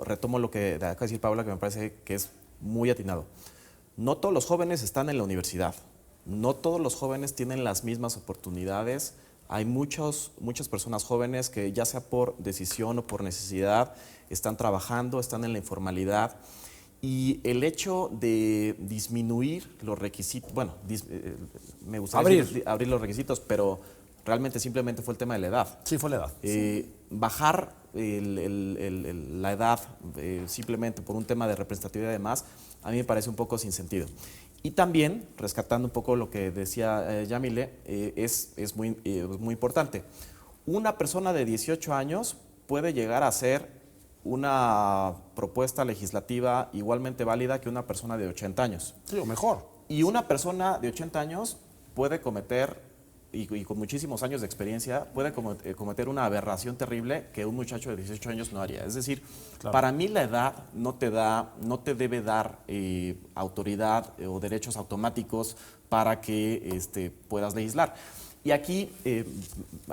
retomo lo que acaba de decir Paula, que me parece que es muy atinado. No todos los jóvenes están en la universidad, no todos los jóvenes tienen las mismas oportunidades. Hay muchas personas jóvenes que, ya sea por decisión o por necesidad, están trabajando, están en la informalidad, y el hecho de disminuir los requisitos, me gustaría abrir los requisitos, pero realmente simplemente fue el tema de la edad. Sí, fue la edad. Bajar la edad simplemente por un tema de representatividad y demás, a mí me parece un poco sin sentido. Y también, rescatando un poco lo que decía Yamile, es muy importante. Una persona de 18 años puede llegar a ser una propuesta legislativa igualmente válida que una persona de 80 años. Sí, o mejor. Y una persona de 80 años puede cometer, y con muchísimos años de experiencia, puede cometer una aberración terrible que un muchacho de 18 años no haría. Es decir, claro, para mí la edad no te debe dar autoridad o derechos automáticos para que puedas legislar. Y aquí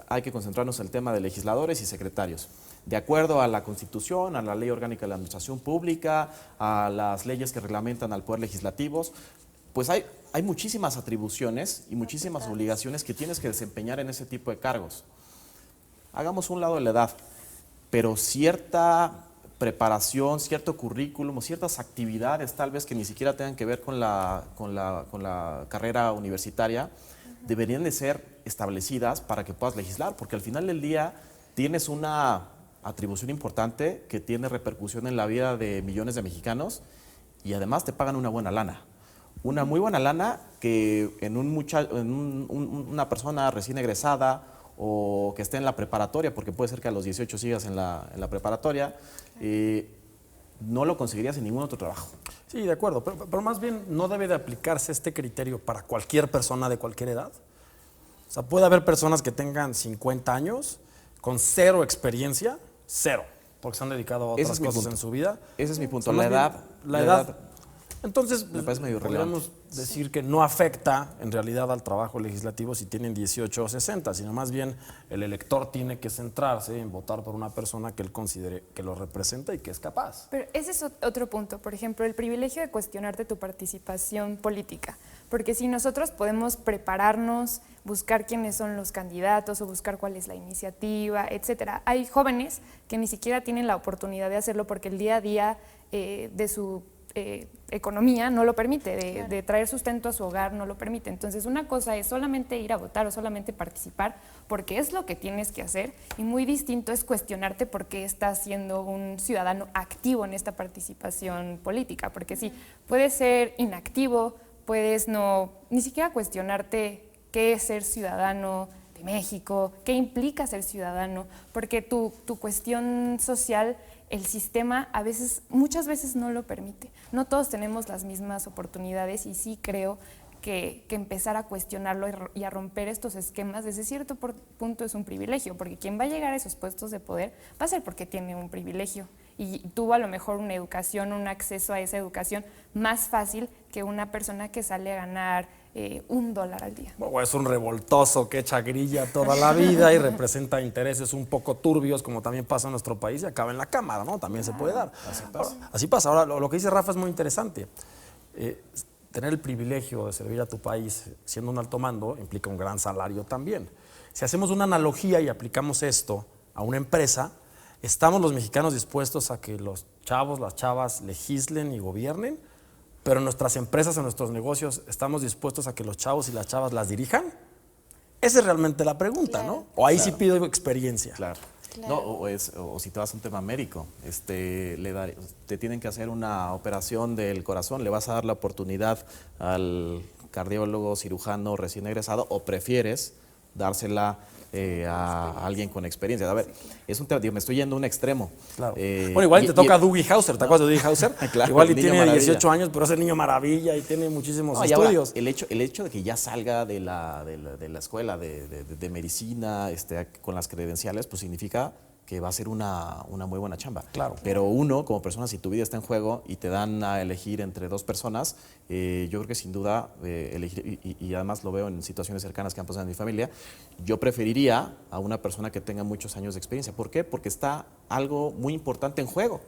hay que concentrarnos en el tema de legisladores y secretarios. De acuerdo a la Constitución, a la Ley Orgánica de la Administración Pública, a las leyes que reglamentan al Poder Legislativo, pues hay muchísimas atribuciones y muchísimas obligaciones que tienes que desempeñar en ese tipo de cargos. Hagamos un lado de la edad, pero cierta preparación, cierto currículum o ciertas actividades tal vez que ni siquiera tengan que ver con la carrera universitaria, deberían de ser establecidas para que puedas legislar, porque al final del día tienes una atribución importante que tiene repercusión en la vida de millones de mexicanos, y además te pagan una buena lana. Una muy buena lana que en una persona recién egresada o que esté en la preparatoria, porque puede ser que a los 18 sigas en la preparatoria, no lo conseguirías en ningún otro trabajo. Sí, de acuerdo, pero más bien no debe de aplicarse este criterio para cualquier persona de cualquier edad. O sea, puede haber personas que tengan 50 años con cero experiencia, porque se han dedicado a otras cosas en su vida. Ese es mi punto, O sea, la edad. Entonces, me parece medio podríamos decir que no afecta en realidad al trabajo legislativo si tienen 18 o 60, sino más bien el elector tiene que centrarse en votar por una persona que él considere que lo representa y que es capaz. Pero ese es otro punto, por ejemplo, el privilegio de cuestionarte tu participación política, porque si nosotros podemos prepararnos, buscar quiénes son los candidatos o buscar cuál es la iniciativa, etcétera. Hay jóvenes que ni siquiera tienen la oportunidad de hacerlo porque el día a día de su economía no lo permite, de traer sustento a su hogar no lo permite. Entonces, una cosa es solamente ir a votar o solamente participar porque es lo que tienes que hacer, y muy distinto es cuestionarte por qué estás siendo un ciudadano activo en esta participación política, porque sí, puedes ser inactivo, puedes ni siquiera cuestionarte qué es ser ciudadano de México, qué implica ser ciudadano, porque tu cuestión social, el sistema muchas veces no lo permite. No todos tenemos las mismas oportunidades, y sí creo que empezar a cuestionarlo y a romper estos esquemas desde cierto punto es un privilegio, porque quien va a llegar a esos puestos de poder va a ser porque tiene un privilegio y tuvo a lo mejor una educación, un acceso a esa educación más fácil que una persona que sale a ganar $1 al día. Bueno, es un revoltoso que echa grilla toda la vida y representa intereses un poco turbios, como también pasa en nuestro país, y acaba en la Cámara, ¿no? También se puede dar. Así pasa. Ahora, lo que dice Rafa es muy interesante. Tener el privilegio de servir a tu país siendo un alto mando implica un gran salario también. Si hacemos una analogía y aplicamos esto a una empresa, ¿estamos los mexicanos dispuestos a que los chavos, las chavas legislen y gobiernen? Pero en nuestras empresas, en nuestros negocios, ¿estamos dispuestos a que los chavos y las chavas las dirijan? Esa es realmente la pregunta, claro. ¿no? O ahí sí pido experiencia. Claro. Claro. No, o si te vas a un tema médico, te tienen que hacer una operación del corazón, le vas a dar la oportunidad al cardiólogo, cirujano recién egresado, o prefieres dársela a alguien con experiencia. A ver, es un tema, me estoy yendo a un extremo. Claro. Bueno, igual te toca Dougie Hauser, ¿te acuerdas de Dougie Hauser? Claro, igual y tiene maravilla. 18 años, pero es el niño maravilla y tiene muchísimos estudios. Ahora, el hecho de que ya salga de la escuela de medicina con las credenciales, pues significa que va a ser una muy buena chamba. Claro. Pero uno, como persona, si tu vida está en juego y te dan a elegir entre dos personas, yo creo que sin duda elegir, y además lo veo en situaciones cercanas que han pasado en mi familia, yo preferiría a una persona que tenga muchos años de experiencia. ¿Por qué? Porque está algo muy importante en juego.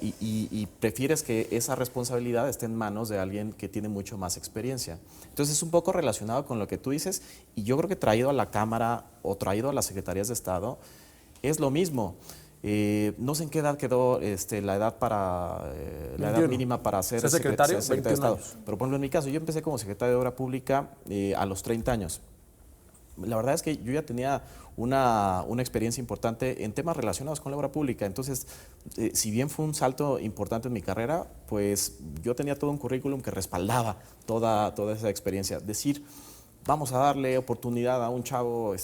Y prefieres que esa responsabilidad esté en manos de alguien que tiene mucho más experiencia. Entonces es un poco relacionado con lo que tú dices, y yo creo que traído a la Cámara o traído a las Secretarías de Estado, es lo mismo. No sé en qué edad quedó la edad la edad mínima para ser secretario, de Estado. años. Pero por ejemplo, en mi caso, yo empecé como secretario de Obra Pública a los 30 años. La verdad es que yo ya tenía una experiencia importante en temas relacionados con la obra pública. Entonces, si bien fue un salto importante en mi carrera, pues yo tenía todo un currículum que respaldaba toda esa experiencia. Decir, vamos a darle oportunidad a un chavo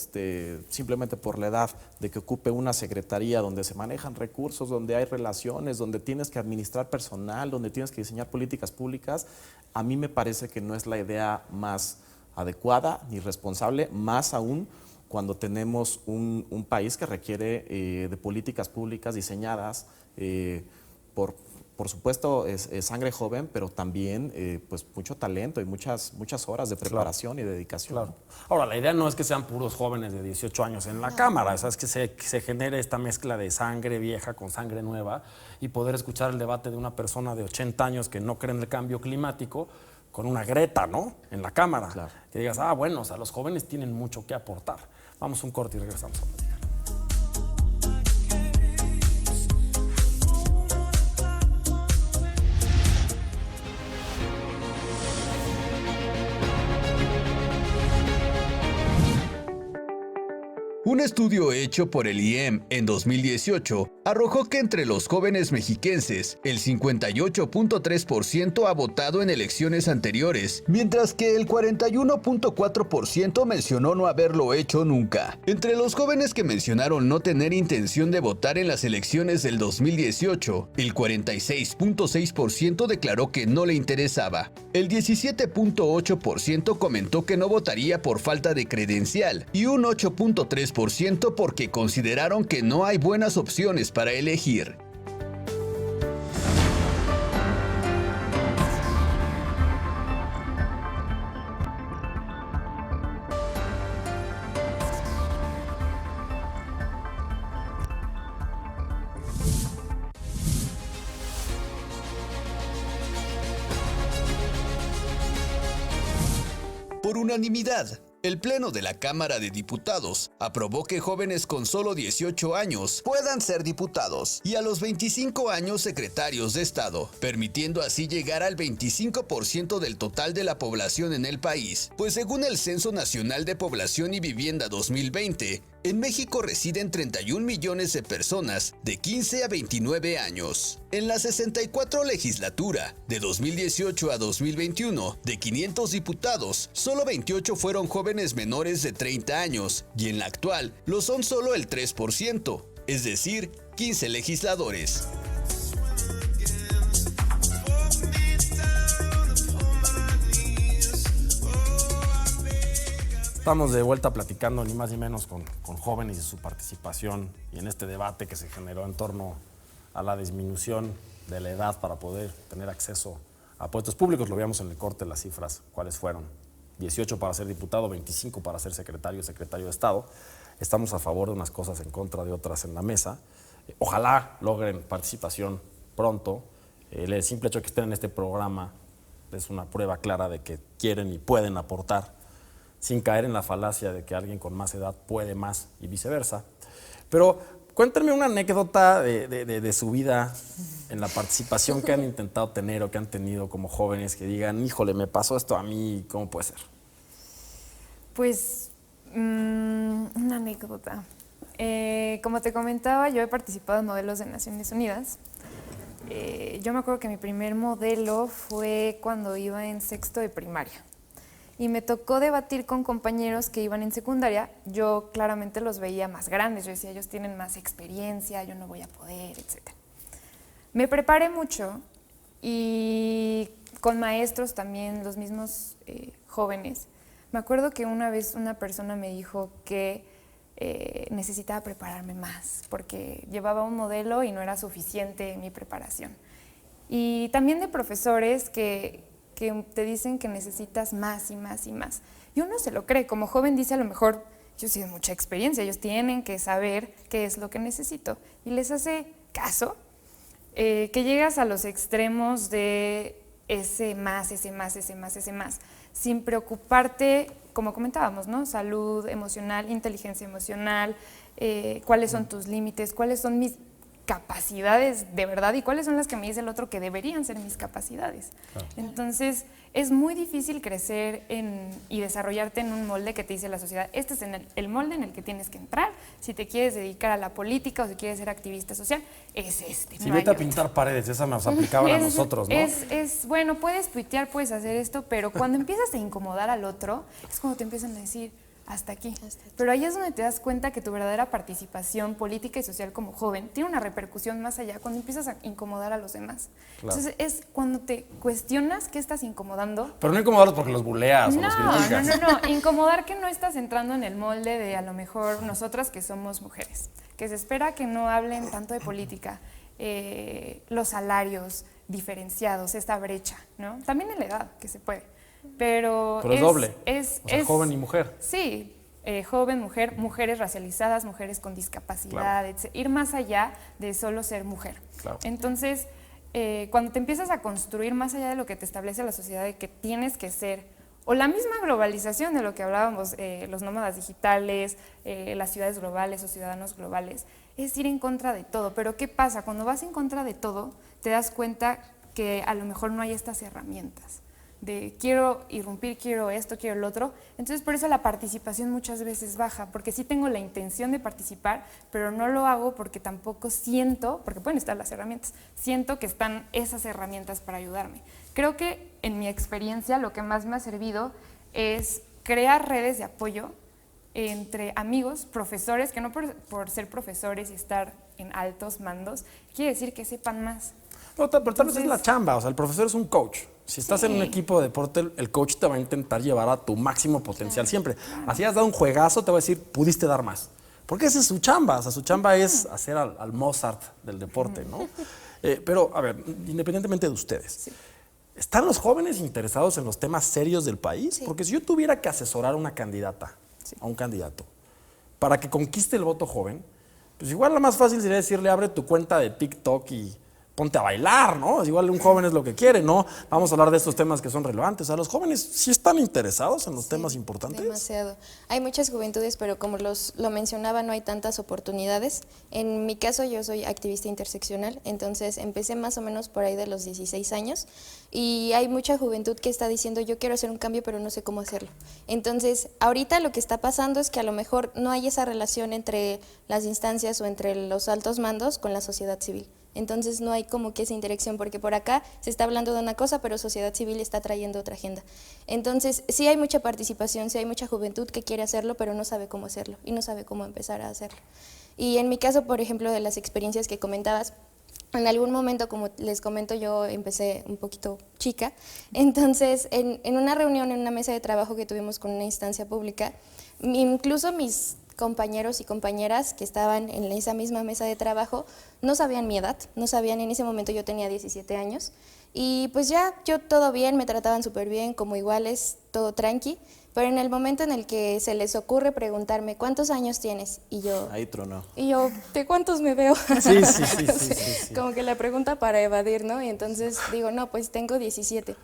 simplemente por la edad de que ocupe una secretaría donde se manejan recursos, donde hay relaciones, donde tienes que administrar personal, donde tienes que diseñar políticas públicas, a mí me parece que no es la idea más adecuada ni responsable, más aún cuando tenemos un país que requiere de políticas públicas diseñadas por supuesto, es sangre joven, pero también pues mucho talento y muchas horas de preparación y dedicación. Claro. Ahora, la idea no es que sean puros jóvenes de 18 años en la Cámara, es que se genere esta mezcla de sangre vieja con sangre nueva y poder escuchar el debate de una persona de 80 años que no cree en el cambio climático con una Greta, ¿no? En la Cámara. Claro. Que digas, bueno, o sea, los jóvenes tienen mucho que aportar. Vamos a un corte y regresamos a platicar. Un estudio hecho por el IEM en 2018 arrojó que entre los jóvenes mexiquenses, el 58.3% ha votado en elecciones anteriores, mientras que el 41.4% mencionó no haberlo hecho nunca. Entre los jóvenes que mencionaron no tener intención de votar en las elecciones del 2018, el 46.6% declaró que no le interesaba. El 17.8% comentó que no votaría por falta de credencial y un 8.3% porque consideraron que no hay buenas opciones para elegir. Por unanimidad, El Pleno de la Cámara de Diputados aprobó que jóvenes con solo 18 años puedan ser diputados y a los 25 años secretarios de Estado, permitiendo así llegar al 25% del total de la población en el país, pues según el Censo Nacional de Población y Vivienda 2020, en México residen 31 millones de personas de 15 a 29 años. En la 64 legislatura, de 2018 a 2021, de 500 diputados, solo 28 fueron jóvenes menores de 30 años, y en la actual lo son solo el 3%, es decir, 15 legisladores. Estamos de vuelta platicando ni más ni menos con jóvenes y su participación y en este debate que se generó en torno a la disminución de la edad para poder tener acceso a puestos públicos. Lo veíamos en el corte, las cifras, cuáles fueron. 18 para ser diputado, 25 para ser secretario de Estado. Estamos a favor de unas cosas, en contra de otras en la mesa. Ojalá logren participación pronto. El simple hecho de que estén en este programa es una prueba clara de que quieren y pueden aportar, sin caer en la falacia de que alguien con más edad puede más y viceversa. Pero cuéntenme una anécdota de su vida en la participación que han intentado tener o que han tenido como jóvenes, que digan, híjole, me pasó esto a mí, ¿cómo puede ser? Pues, una anécdota. Como te comentaba, yo he participado en modelos de Naciones Unidas. Yo me acuerdo que mi primer modelo fue cuando iba en sexto de primaria. Y me tocó debatir con compañeros que iban en secundaria. Yo claramente los veía más grandes. Yo decía, ellos tienen más experiencia, yo no voy a poder, etc. Me preparé mucho y con maestros también, los mismos jóvenes. Me acuerdo que una vez una persona me dijo que necesitaba prepararme más porque llevaba un modelo y no era suficiente mi preparación. Y también de profesores que te dicen que necesitas más y más y más. Y uno se lo cree, como joven dice a lo mejor, yo tengo mucha experiencia, ellos tienen que saber qué es lo que necesito. Y les hace caso, que llegas a los extremos de ese más, sin preocuparte, como comentábamos, ¿no? Salud emocional, inteligencia emocional, cuáles son tus límites, cuáles son mis capacidades de verdad y cuáles son las que me dice el otro que deberían ser mis capacidades. Claro. Entonces, es muy difícil crecer y desarrollarte en un molde que te dice la sociedad. Este es el molde en el que tienes que entrar. Si te quieres dedicar a la política o si quieres ser activista social, es este. Si vete a pintar paredes, esa nos aplicaban a nosotros, ¿no? Bueno, puedes tuitear, puedes hacer esto, pero cuando empiezas a incomodar al otro, es cuando te empiezan a decir, hasta aquí. Pero ahí es donde te das cuenta que tu verdadera participación política y social como joven tiene una repercusión más allá cuando empiezas a incomodar a los demás. Claro. Entonces es cuando te cuestionas qué estás incomodando. Pero no incomodarlos porque los buleas o los criticas. No. Incomodar que no estás entrando en el molde de a lo mejor nosotras que somos mujeres, que se espera que no hablen tanto de política, los salarios diferenciados, esta brecha, ¿no? También en la edad, que se puede. Pero es doble, es joven y mujer. Sí, joven, mujer, mujeres racializadas, mujeres con discapacidad, claro. Ir más allá de solo ser mujer. Claro. Entonces, cuando te empiezas a construir más allá de lo que te establece la sociedad de que tienes que ser, o la misma globalización de lo que hablábamos, los nómadas digitales, las ciudades globales o ciudadanos globales, es ir en contra de todo. Pero ¿qué pasa? Cuando vas en contra de todo, te das cuenta que a lo mejor no hay estas herramientas de quiero irrumpir, quiero esto, quiero el otro. Entonces, por eso la participación muchas veces baja, porque sí tengo la intención de participar, pero no lo hago porque tampoco siento, porque pueden estar las herramientas, siento que están esas herramientas para ayudarme. Creo que en mi experiencia lo que más me ha servido es crear redes de apoyo entre amigos, profesores, que no por ser profesores y estar en altos mandos, quiere decir que sepan más. No, pero tal vez es la chamba, o sea, el profesor es un coach. Si estás en un equipo de deporte, el coach te va a intentar llevar a tu máximo potencial siempre. Así has dado un juegazo, te va a decir, pudiste dar más. Porque esa es su chamba, o sea, su chamba es hacer al Mozart del deporte, ¿no? Pero, a ver, independientemente de ustedes, ¿están los jóvenes interesados en los temas serios del país? Sí. Porque si yo tuviera que asesorar a una candidata, a un candidato, para que conquiste el voto joven, pues igual lo más fácil sería decirle, abre tu cuenta de TikTok y ponte a bailar, ¿no? Igual un joven es lo que quiere, ¿no? Vamos a hablar de estos temas que son relevantes. ¿A los jóvenes sí están interesados en los temas importantes? Demasiado. Hay muchas juventudes, pero como lo mencionaba, no hay tantas oportunidades. En mi caso, yo soy activista interseccional, entonces empecé más o menos por ahí de los 16 años y hay mucha juventud que está diciendo, yo quiero hacer un cambio, pero no sé cómo hacerlo. Entonces, ahorita lo que está pasando es que a lo mejor no hay esa relación entre las instancias o entre los altos mandos con la sociedad civil. Entonces no hay como que esa interacción, porque por acá se está hablando de una cosa, pero sociedad civil está trayendo otra agenda. Entonces sí hay mucha participación, sí hay mucha juventud que quiere hacerlo, pero no sabe cómo hacerlo y no sabe cómo empezar a hacerlo. Y en mi caso, por ejemplo, de las experiencias que comentabas, en algún momento, como les comento, yo empecé un poquito chica, entonces en una reunión, en una mesa de trabajo que tuvimos con una instancia pública, incluso mis compañeros y compañeras que estaban en esa misma mesa de trabajo no sabían mi edad, no sabían, en ese momento yo tenía 17 años y pues ya yo todo bien, me trataban súper bien, como iguales, todo tranqui, pero en el momento en el que se les ocurre preguntarme ¿cuántos años tienes? Y yo... Ahí tronó. Y yo, ¿de cuántos me veo? Sí. Como que la pregunta para evadir, ¿no? Y entonces digo, no, pues tengo 17.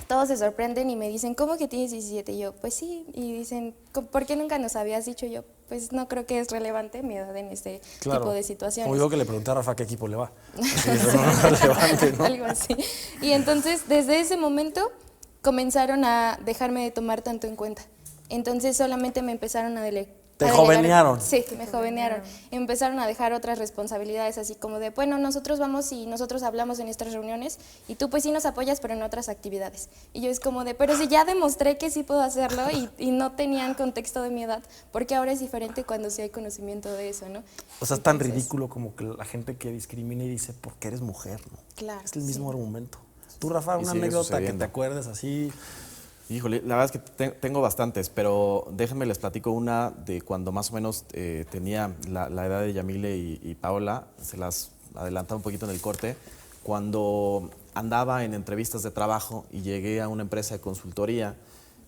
Todos se sorprenden y me dicen, ¿cómo que tienes 17? Y yo, pues sí. Y dicen, ¿por qué nunca nos habías dicho? Yo, pues no creo que es relevante mi edad en este tipo de situaciones. Como yo que le pregunté a Rafa qué equipo le va. Así, eso no es relevante, ¿no? Algo así. Y entonces, desde ese momento, comenzaron a dejarme de tomar tanto en cuenta. Entonces, solamente me empezaron a delegar. ¿Te jovenearon? Sí, me jovenearon. Empezaron a dejar otras responsabilidades, así como de, bueno, nosotros vamos y nosotros hablamos en nuestras reuniones y tú pues sí nos apoyas, pero en otras actividades. Y yo es como de, pero si ya demostré que sí puedo hacerlo y no tenían contexto de mi edad, porque ahora es diferente cuando sí hay conocimiento de eso, ¿no? O sea, es tan ridículo como que la gente que discrimina y dice, porque eres mujer, ¿no? Claro. Es el mismo argumento. Tú, Rafa, una sigue anécdota que sucediendo. te acuerdes así. Híjole, la verdad es que tengo bastantes, pero déjenme les platico una de cuando más o menos tenía la edad de Yamile y Paola, se las adelantaba un poquito en el corte, cuando andaba en entrevistas de trabajo y llegué a una empresa de consultoría,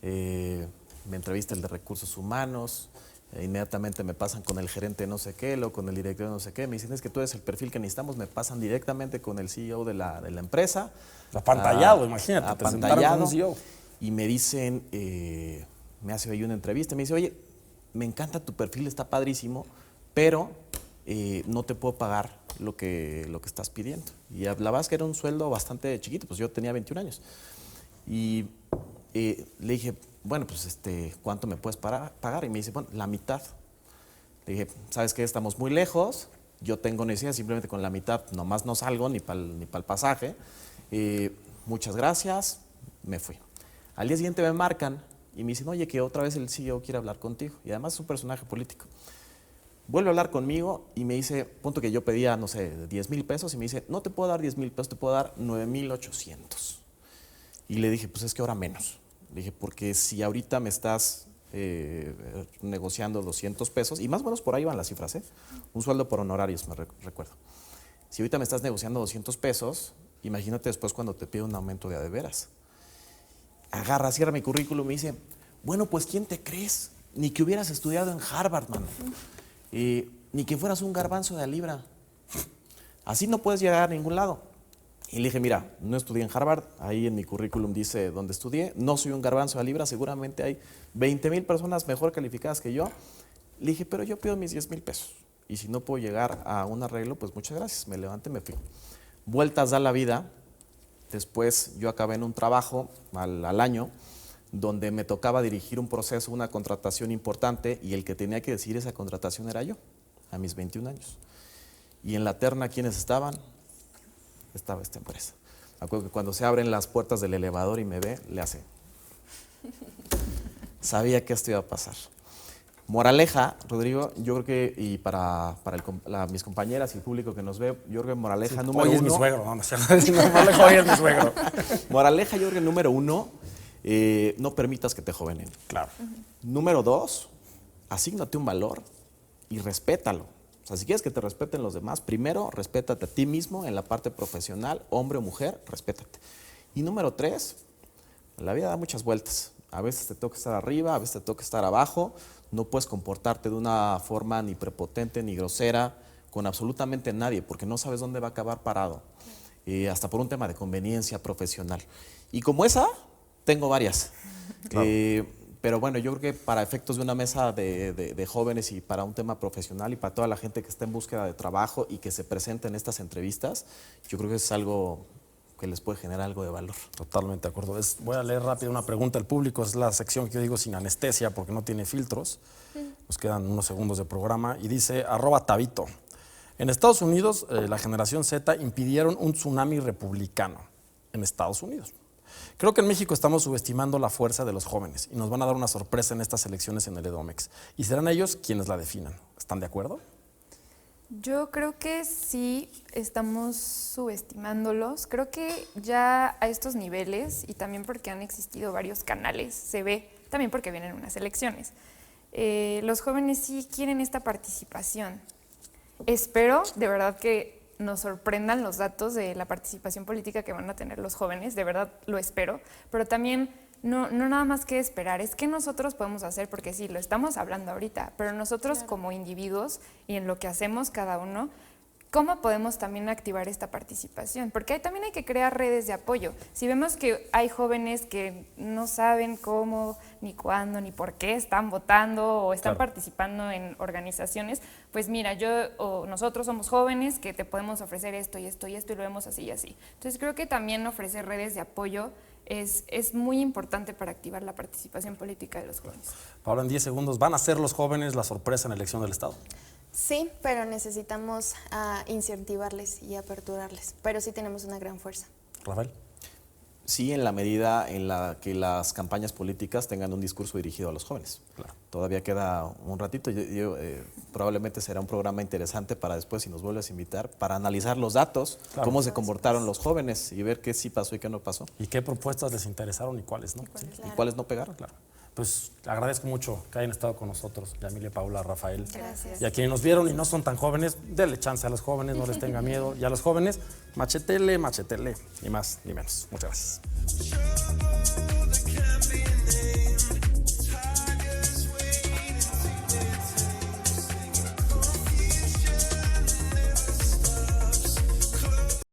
me entrevista el de recursos humanos, inmediatamente me pasan con el gerente de no sé qué, luego con el director de no sé qué, me dicen es que tú eres el perfil que necesitamos, me pasan directamente con el CEO de la empresa. Apantallado, imagínate, te sentaron con Apantallado. un CEO. Y me dicen, me hace ahí una entrevista, me dice, oye, me encanta tu perfil, está padrísimo, pero no te puedo pagar lo que estás pidiendo. Y la verdad es que era un sueldo bastante chiquito, pues yo tenía 21 años. Y le dije, bueno, pues ¿cuánto me puedes pagar? Y me dice, bueno, la mitad. Le dije, ¿sabes qué? Estamos muy lejos, yo tengo necesidad, simplemente con la mitad nomás no salgo ni para el pasaje. Muchas gracias, me fui. Al día siguiente me marcan y me dicen, oye, que otra vez el CEO quiere hablar contigo. Y además es un personaje político. Vuelve a hablar conmigo y me dice, punto que yo pedía, no sé, 10,000 pesos, y me dice, no te puedo dar 10,000 pesos, te puedo dar 9,800. Y le dije, pues es que ahora menos. Le dije, porque si ahorita me estás negociando 200 pesos, y más o menos por ahí van las cifras, un sueldo por honorarios, me recuerdo. Si ahorita me estás negociando 200 pesos, imagínate después cuando te pide un aumento de a de veras. Agarra, cierra mi currículum y me dice, bueno, pues ¿quién te crees? Ni que hubieras estudiado en Harvard, mano. Ni que fueras un garbanzo de a libra. Así no puedes llegar a ningún lado. Y le dije, mira, no estudié en Harvard, ahí en mi currículum dice dónde estudié, no soy un garbanzo de a libra, seguramente hay 20,000 personas mejor calificadas que yo. Le dije, pero yo pido mis 10,000 pesos. Y si no puedo llegar a un arreglo, pues muchas gracias. Me levanté y me fui. Vueltas da la vida. Después yo acabé en un trabajo al año donde me tocaba dirigir un proceso, una contratación importante, y el que tenía que decidir esa contratación era yo, a mis 21 años. Y en la terna, ¿quiénes estaban? Estaba esta empresa. Me acuerdo que cuando se abren las puertas del elevador y me ve, le hace. Sabía que esto iba a pasar. Moraleja, Rodrigo, yo creo que, y para mis compañeras y el público que nos ve, yo creo que moraleja Sí, número hoy uno. es mi suegro, no hoy es mi suegro. Moraleja, yo creo que número 1, no permitas que te jovenen. Claro. Número 2, asígnate un valor y respétalo. O sea, si quieres que te respeten los demás, primero respétate a ti mismo en la parte profesional, hombre o mujer, respétate. Y número 3, la vida da muchas vueltas. A veces te toca estar arriba, a veces te toca estar abajo. No puedes comportarte de una forma ni prepotente ni grosera con absolutamente nadie, porque no sabes dónde va a acabar parado, hasta por un tema de conveniencia profesional. Y como esa, tengo varias. Claro. Pero bueno, yo creo que para efectos de una mesa de jóvenes y para un tema profesional y para toda la gente que está en búsqueda de trabajo y que se presente en estas entrevistas, yo creo que es algo que les puede generar algo de valor. Totalmente de acuerdo. Voy a leer rápido una pregunta del público. Es la sección que yo digo sin anestesia porque no tiene filtros. Nos quedan unos segundos de programa. Y dice, @Tabito. En Estados Unidos, la generación Z impidieron un tsunami republicano. En Estados Unidos. Creo que en México estamos subestimando la fuerza de los jóvenes y nos van a dar una sorpresa en estas elecciones en el Edomex. Y serán ellos quienes la definan. ¿Están de acuerdo? Yo creo que sí estamos subestimándolos. Creo que ya a estos niveles, y también porque han existido varios canales, se ve, también porque vienen unas elecciones. Los jóvenes sí quieren esta participación. Espero de verdad que nos sorprendan los datos de la participación política que van a tener los jóvenes, de verdad lo espero, pero también no nada más que esperar, es que nosotros podemos hacer, porque sí, lo estamos hablando ahorita, pero nosotros como individuos y en lo que hacemos cada uno, ¿cómo podemos también activar esta participación? Porque también hay que crear redes de apoyo. Si vemos que hay jóvenes que no saben cómo, ni cuándo, ni por qué están votando o están participando en organizaciones, pues mira, yo o nosotros somos jóvenes que te podemos ofrecer esto y esto y esto y lo vemos así y así. Entonces creo que también ofrecer redes de apoyo es muy importante para activar la participación política de los jóvenes. Paola, en 10 segundos, ¿van a ser los jóvenes la sorpresa en la elección del Estado? Sí, pero necesitamos incentivarles y aperturarles, pero sí tenemos una gran fuerza. Rafael. Sí, en la medida en la que las campañas políticas tengan un discurso dirigido a los jóvenes. Claro. Todavía queda un ratito. Probablemente será un programa interesante para después, si nos vuelves a invitar, para analizar los datos, Claro. cómo se comportaron los jóvenes y ver qué sí pasó y qué no pasó. ¿Y qué propuestas les interesaron y cuáles no? Y cuáles no pegaron. Claro. Pues agradezco mucho que hayan estado con nosotros, Yamile, Paula, Rafael. Gracias. Y a quienes nos vieron y no son tan jóvenes, denle chance a los jóvenes, no les tenga miedo. Y a los jóvenes, machetele, machetele. Ni más ni menos. Muchas gracias.